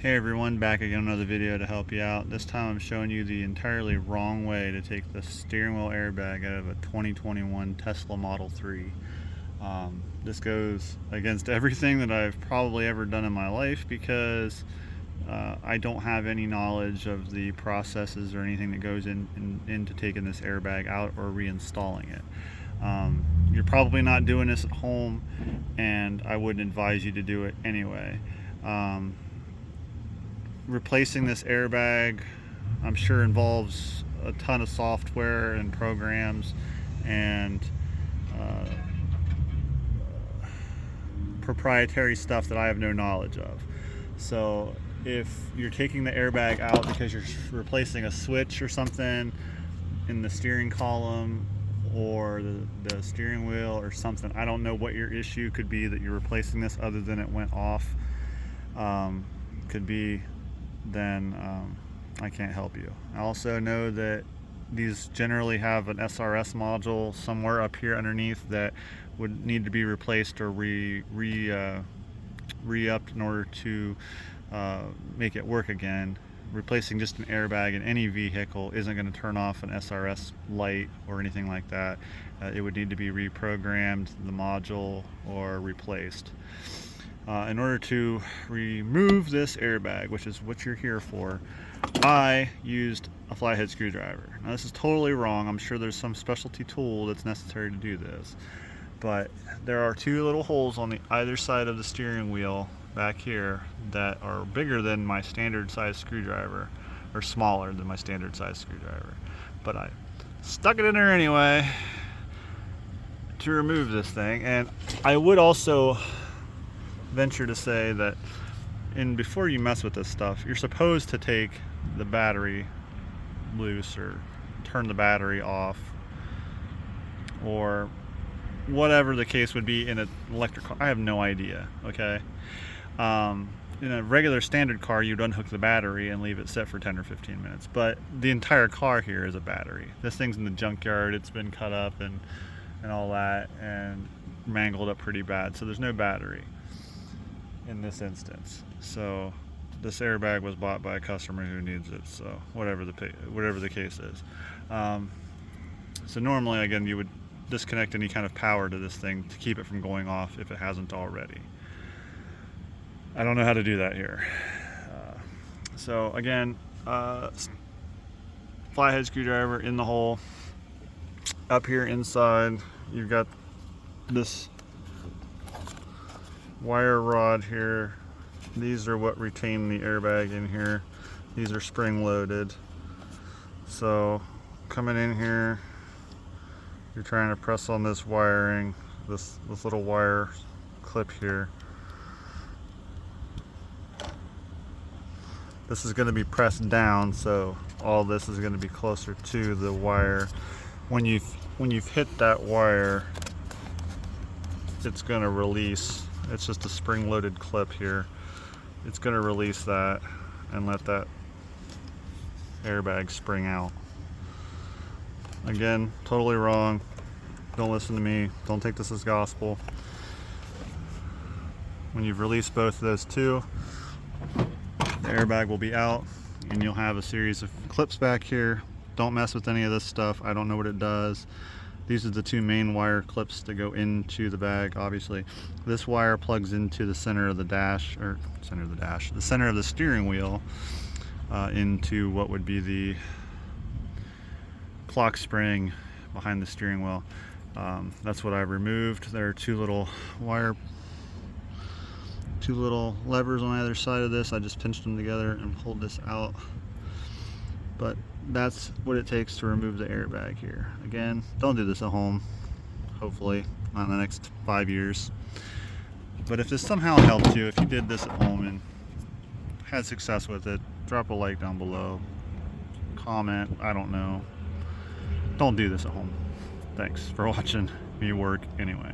Hey everyone, back again another video to help you out. This time I'm showing you the entirely wrong way to take the steering wheel airbag out of a 2021 Tesla Model 3. This goes against everything that I've probably ever done in my life because I don't have any knowledge of the processes or anything that goes into taking this airbag out or reinstalling it. You're probably not doing this at home, and I wouldn't advise you to do it anyway. Replacing this airbag, I'm sure, involves a ton of software and programs and proprietary stuff that I have no knowledge of. So if you're taking the airbag out because you're replacing a switch or something in the steering column or the steering wheel or something, I don't know what your issue could be that you're replacing this other than it went off. Could be, then I can't help you. I also know that these generally have an SRS module somewhere up here underneath that would need to be replaced or re-upped in order to make it work again. Replacing just an airbag in any vehicle isn't going to turn off an SRS light or anything like that. It would need to be reprogrammed, the module, or replaced. In order to remove this airbag, which is what you're here for, I used a flathead screwdriver. Now this is totally wrong. I'm sure there's some specialty tool that's necessary to do this. But there are two little holes on the either side of the steering wheel back here that are bigger than my standard size screwdriver, or smaller than my standard size screwdriver. But I stuck it in there anyway to remove this thing. And I would also venture to say that before you mess with this stuff, you're supposed to take the battery loose or turn the battery off, or whatever the case would be in an electric car. I have no idea. Okay, in a regular standard car, you'd unhook the battery and leave it set for 10 or 15 minutes, but the entire car here is a battery. This thing's in the junkyard. It's been cut up and all that and mangled up pretty bad, so there's no battery in this instance. So this airbag was bought by a customer who needs it, so whatever the case is. So normally, again, you would disconnect any kind of power to this thing to keep it from going off if it hasn't already. I don't know how to do that here. So again, flathead screwdriver in the hole. Up here inside, you've got this wire rod here. These are what retain the airbag in here. These are spring loaded. So coming in here, you're trying to press on this wiring, this little wire clip here. This is going to be pressed down, so all this is going to be closer to the wire. When you've hit that wire, it's going to release. It's just a spring-loaded clip here. It's going to release that and let that airbag spring out. Again, totally wrong. Don't listen to me. Don't take this as gospel. When you've released both of those two, the airbag will be out, and you'll have a series of clips back here. Don't mess with any of this stuff. I don't know what it does. These are the two main wire clips that go into the bag, obviously. This wire plugs into the center of the dash, the center of the steering wheel, into what would be the clock spring behind the steering wheel. That's what I removed. There are two little levers on either side of this. I just pinched them together and pulled this out. But that's what it takes to remove the airbag here. Again, don't do this at home. Hopefully not in the next 5 years. But if this somehow helped you, if you did this at home and had success with it, drop a like down below, comment, I don't know. Don't do this at home. Thanks for watching me work anyway.